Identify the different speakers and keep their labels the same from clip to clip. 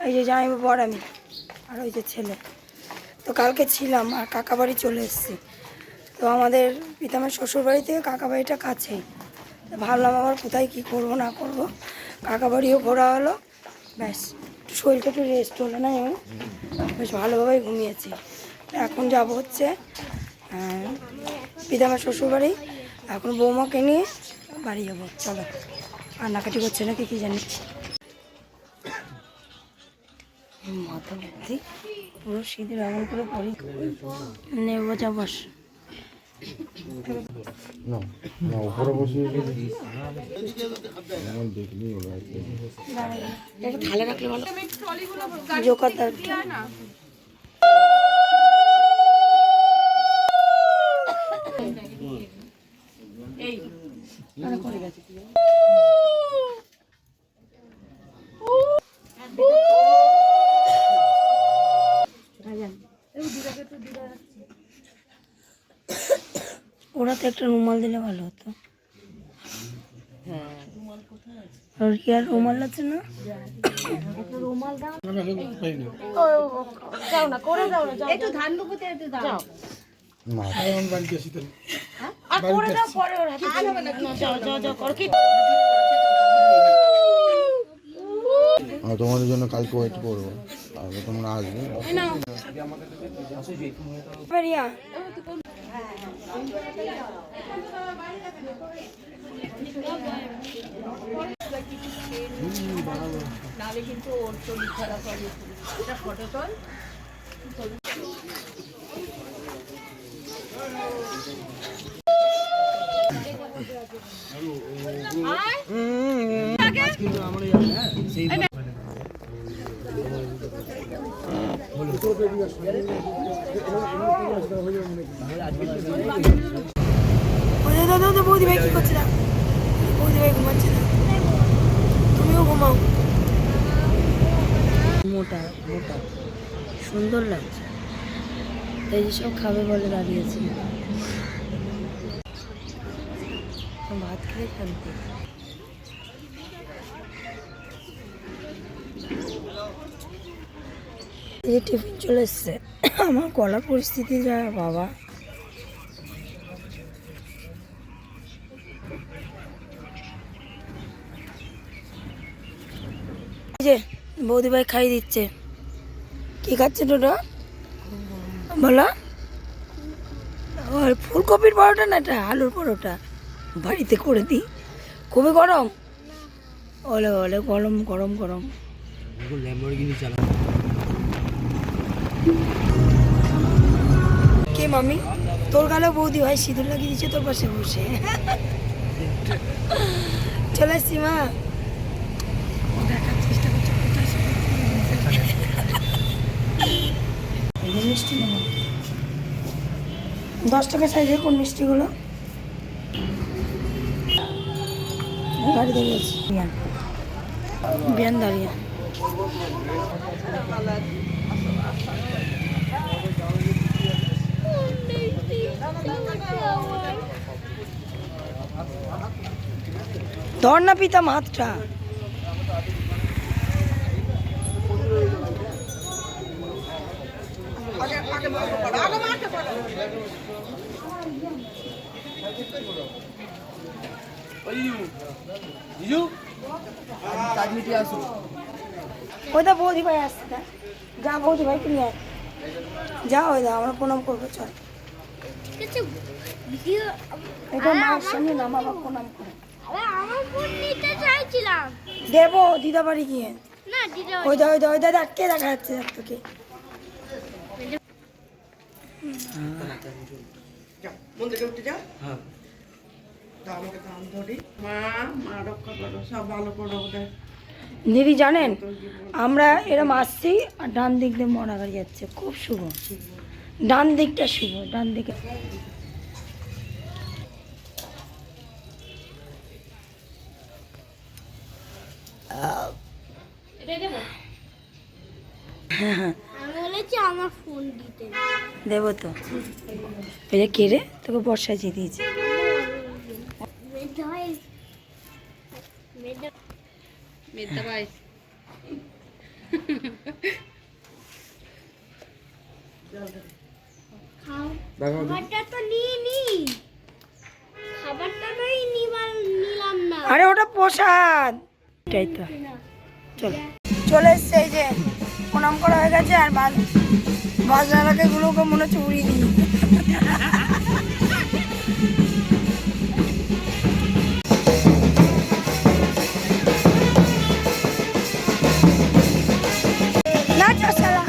Speaker 1: এই যে জামাইবাবু বর আমি আর ওই যে ছেলে। তো কালকে ছিলাম আর কাকা বাড়ি চলে এসেছি। তো আমাদের পিতামের শ্বশুরবাড়ি থেকে কাকা বাড়িটা কাছেই। ভাবলাম আবার কোথায় কী করবো না করবো, কাকা বাড়িও ঘোরা হলো, ব্যাস শরীরটা একটু রেস্ট হলো না, আমি বেশ ভালোভাবেই ঘুমিয়েছি। এখন যাব হচ্ছে পিতামের শ্বশুরবাড়ি, এখন বৌমাকে নিয়ে বাড়ি যাবো। চলো, কান্নাকাটি করছে নাকি কি জানি, মাথা বুদ্ধি পুরো শীতের এমন করে পড়ি নেবো যা বস। থালে রাখলে ভালো জোকার ওরা তো একটা রুমাল দিলে ভালো হতো। আর কি আর রুমাল আছে না? রুমাল দাও না, করে দাও না, একটু ধান দুপুতে একটু দাও।
Speaker 2: তোমাদের জন্য কালকে ওয়েট করবো, তোমরা আসবে।
Speaker 3: নালে কিন্তু ওর শরীর খারাপ হবে। এটা ফটো তোল।
Speaker 1: বৌদি ভাই কি করছে না? বৌদি ভাই ঘুমাচ্ছে না, তুমিও ঘুমাও। মোটা মোটা সুন্দর লাগছে, এই যে সব খাবে বলে দাঁড়িয়েছে। ভাত খেয়ে শান্তি। এই যে টিফিন চলে এসছে। আমার গলার পরিস্থিতি যা বাবা, যে বৌদি ভাই খাই দিচ্ছে। কি খাচ্ছে টোটো বলো? ফুলকপির পরোটা না, এটা আলুর পরোটা, বাড়িতে করে দিই। খুবই গরম, ওলে ওলে গরম গরম গরম। কে মামি? তোর গালেও বৌদি ভাই সিঁদুর লাগিয়ে দিচ্ছে তোর পাশে বসে। চলে এসছি মা, দেখার চেষ্টা করছি মিষ্টি নেব। 10 টাকা সাইজের কোন মিষ্টিগুলো? গাড়ি দাঁড়িয়ে আছে, বিয়ান দাঁড়িয়ে। ধর না পিতাম হাতটা। ওইটা বৌদি ভাই আসছে না, যা বৌদি ভাইকে নিয়ে আয়, যা ওই দা আমরা প্রণাম করবো। চল, এটা মার সামনে না, বাবা প্রণাম করে দেবো দিদা বাড়ি গিয়ে। ওই দা ওই দা ওই দা কে দেখা যাচ্ছে তোকে?
Speaker 3: মন্দিরে উঠে যাও, আমাকে দাম ধরি। মা মা রক্ষা করো, সব ভালো করো ওদের।
Speaker 1: দিদি জানেন আমরা এরম আসছি আর ডান দিক দিয়ে মরা গাড়ি যাচ্ছে, খুব শুভ, ডান দিকটা শুভ, ডান দিকে। দেবো তো, এটা কে রে তোকে বর্ষায় দিয়ে দিয়েছে? প্রসাদ। এটাই তো, চলো চলে এসছে। এই যে প্রণাম করা হয়ে গেছে, আর বাজনাটাকে গুলোকে মনে হচ্ছে উড়িয়ে দিই। নাচো শালা।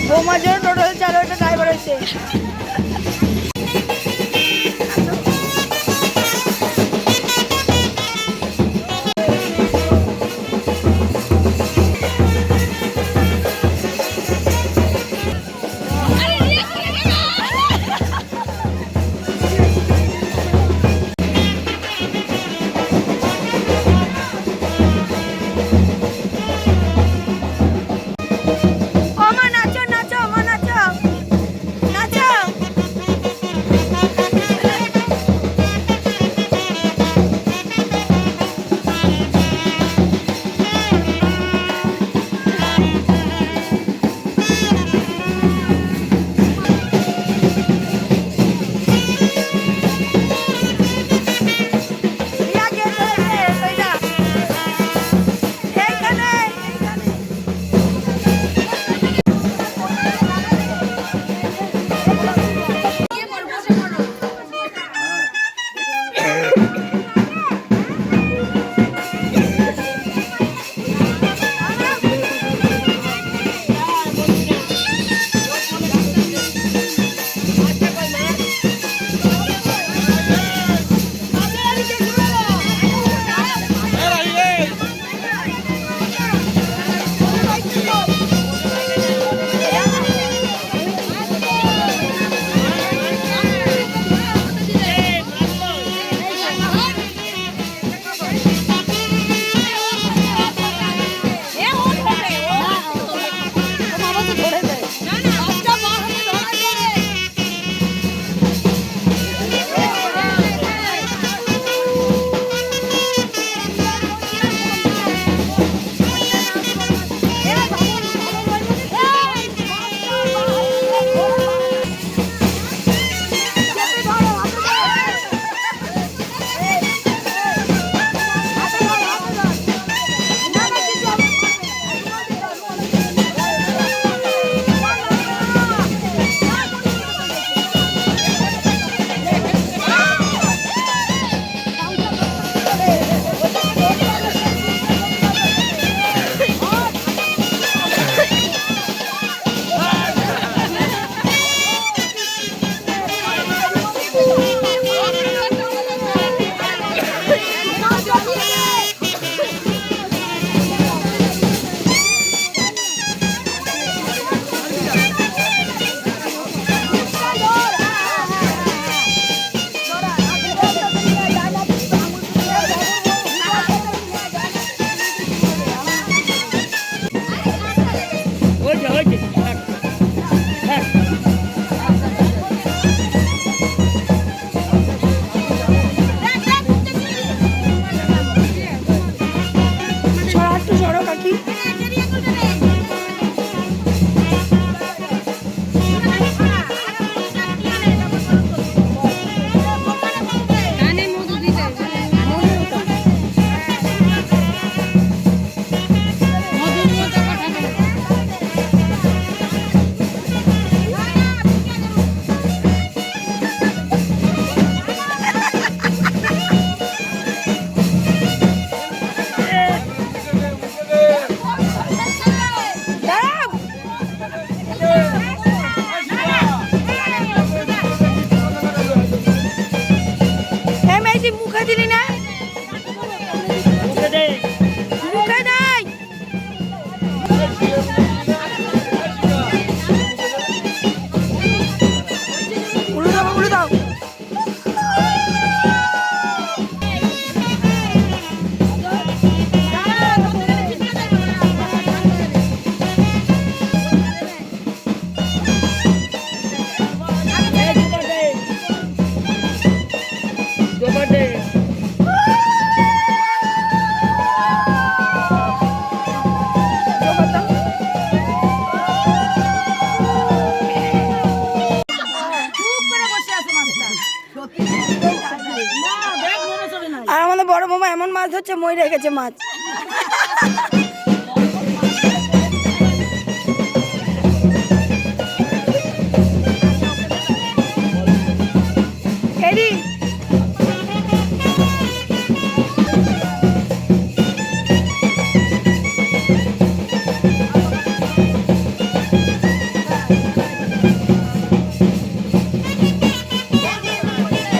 Speaker 1: বৌমার জন্য টোটাল চার একটা ড্রাইভার হয়েছে। ও মা নাচো নাচো, মা নাচো নাচো। এমন মাছ ধরছে মই রেখেছে মাছ। এরি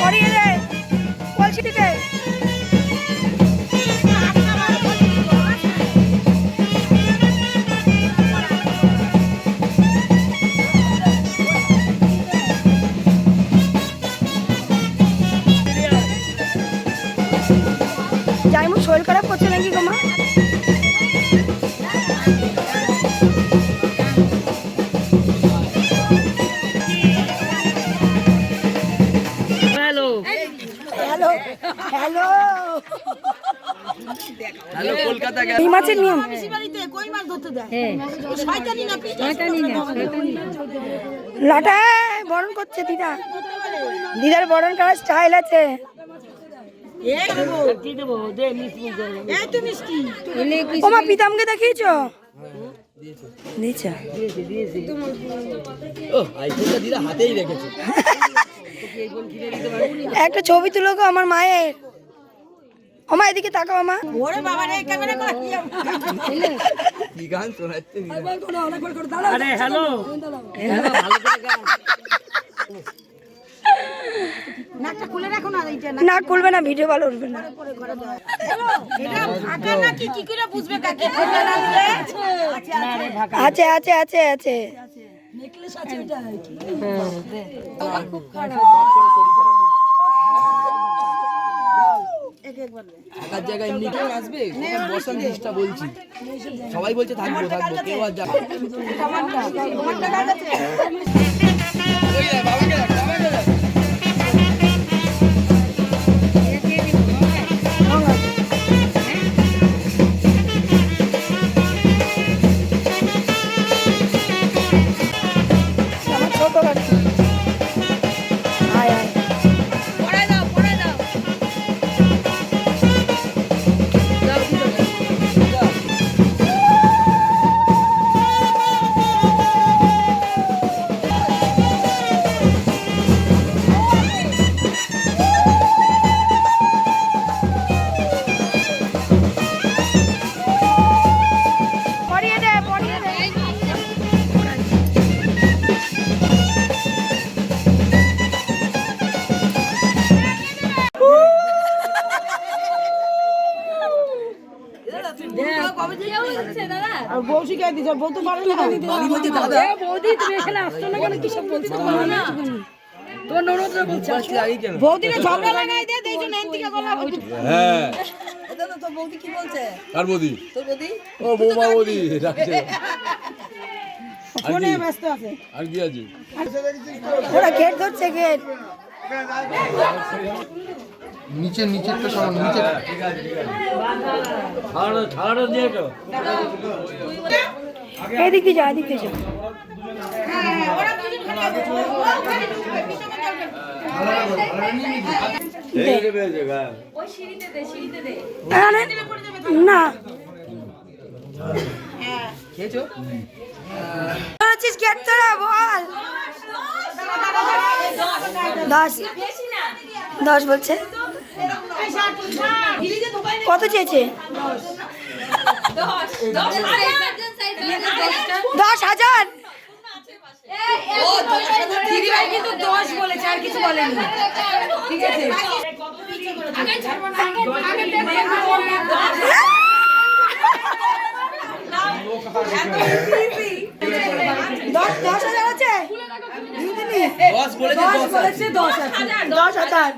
Speaker 1: পড়িয়ে দে কলসিটিতে। জাইমু শরীর খারাপ করছে নাকি গো মা? Hello hello hello
Speaker 4: hello Kolkata
Speaker 1: এই মাছের নিয়ম লাটা বরণ করছে দিদা, দিদার বরণ করার স্টাইল আছে। ওমা পিতামকে দেখিয়েছ? দিয়েছ?
Speaker 4: ও আইফোনটা দিদা হাতেই রেখেছে।
Speaker 1: একটা ছবি তুলো গো আমার মায়ের। ওমা এদিকে তাকাও আমা।
Speaker 4: কি গান শোনাচ্ছে দিদা?
Speaker 5: আরে হ্যালো
Speaker 1: না খুলবে না, ভিডিও ভালো উঠবে না। আছে আছে আছে আছে।
Speaker 4: থাকার জায়গায় এমনি কেউ আসবে বসান জিনিসটা বলছি, সবাই বলছে থাকবো থাকবো, কেউ আর যাবে
Speaker 1: আমার ছোট গাড়ি। আয় আয়। পড়িয়ে দে পড়িয়ে দে।
Speaker 2: হ্যাঁ আর বৌদি ও বৌমা বৌদি ডাকছে। আর কি আছে?
Speaker 1: ওরা গেট ধরছে গেট।
Speaker 2: নিচে নিচের তো সামান নিচে।
Speaker 1: এদিক দিয়ে যা এদিক দিয়ে যা। আরে, না
Speaker 4: খেয়েছো?
Speaker 1: ধরেছিস গেট তোরা বল। 10 10 বলছে। কত চেয়েছে? 10,000।
Speaker 6: দিদিভাই কিন্তু 10 বলেছে, আর কিছু বলেনি। ঠিক আছে
Speaker 1: 10,000 আছে?
Speaker 4: 10 বলেছে, 10
Speaker 6: বলেছে 10 আছে।
Speaker 1: 10,000।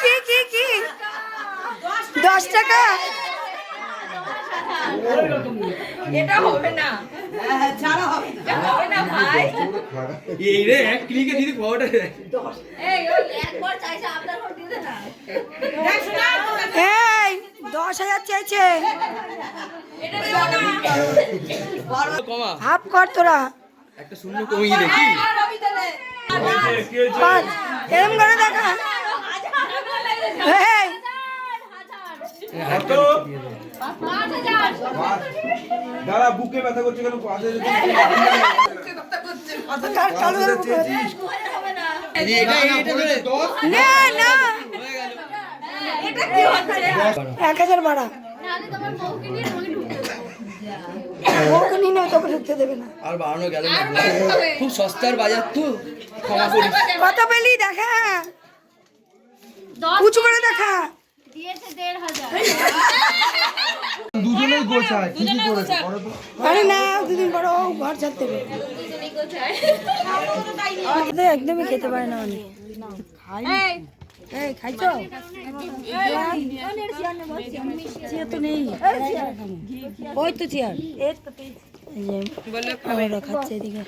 Speaker 1: কি কি কি 10 টাকা?
Speaker 6: এটা হবে না, হবে না ভাই।
Speaker 4: এই রে এক ক্লিকে দিদি খবরটা দেখ।
Speaker 6: এই ও একবার চাইছে, আপনার ঘর দিতে না।
Speaker 1: এই 10,000 চাইছে।
Speaker 6: এটা দেব না।
Speaker 4: কমা
Speaker 1: হাফ কর তোরা।
Speaker 4: একটা শূন্য কমিয়ে দেখি।
Speaker 6: আর রবি তাহলে
Speaker 1: পাঁচ এরম করে দেখা এই,
Speaker 2: দাঁড়া বুকে ব্যথা করছে কেন পাশে যদি
Speaker 1: চালু করে বুকে। না না 1000 ভাড়া ওকে নিয়ে নয় তোকে ঢুকতে দেবে না।
Speaker 4: আর বাড়ানো গেল না, খুব সস্তার বাজার তো, ক্ষমা করিস।
Speaker 1: কত পেলি দেখা, উঁচু করে দেখা।
Speaker 2: দুজনেই গোছায় ঠিকই করেছে করো তো।
Speaker 1: আরে না দুদিন পরে ও ঘর ছাড়তে হবে। একদমই খেতে পারে না অনেক। এই খাইছো? চেয়ার তো নেই, ওই তো চেয়ার। ওরা খাচ্ছে এদিকে।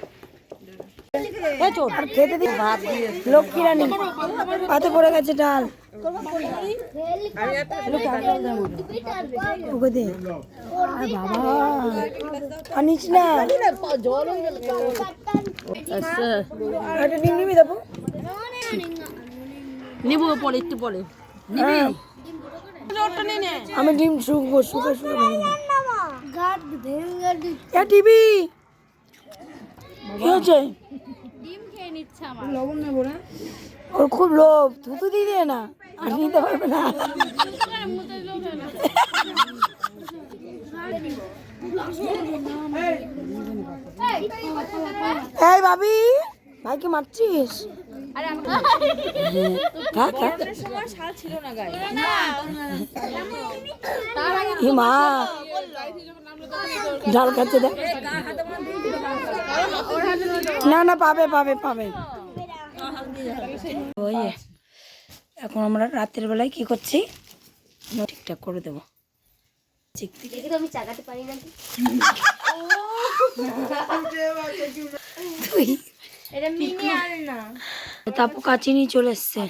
Speaker 1: আর খেতে দি লক্ষ্মী রানী পাতে পড়ে গেছে ডাল। ওকে দে। আর বাবা আনিস না, একটা ডিম নিবি দেবো।
Speaker 6: নেবো পরে, একটু পরে।
Speaker 1: হ্যাঁ। আমি ডিম শুকবো শুকে শুকে টিভি কি হচ্ছে? ওর খুব লোভ, থুতু দিয়ে দিয়ে না আর নিতে পারবে না। এই ভাবি ভাইকে মারছিস? মা ডাল খাচ্ছে দেখ। না না পাবে পাবে পাবে। ওই যে, এখন আমরা রাতের বেলায় কি করছি ঠিকঠাক করে দেবো। তাপু কাছে নিয়ে চলে এসছে।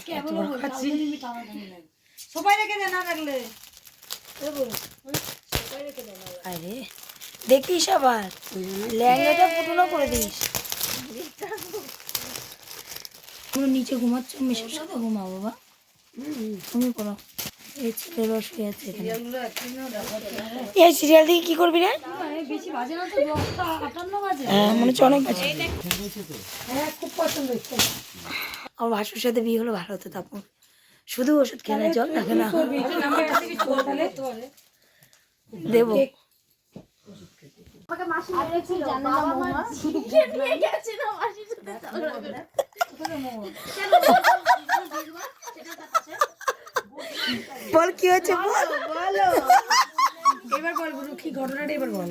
Speaker 1: আরে দেখিস আবার ল্যাঙ্গাটা ফুটনো করে দিস। নিচে ঘুমাচ্ছ, মেশোর সাথে ঘুমা বাবা, তুমি করো। এই ছেলের শুয়ে আছে এখানে। এই সিরিয়াল দিয়ে কি করবি রে? হ্যাঁ মনে হচ্ছে অনেক আছে। খুব পছন্দ হচ্ছে। আমার ভাসুর সাথে বিয়ে হলো ভালো হতো তারপর শুধু ওষুধ খেলে জল দেখে না দেবো। বল কি হয়েছে বল, এবার বল কি ঘটনাটা এবার বল।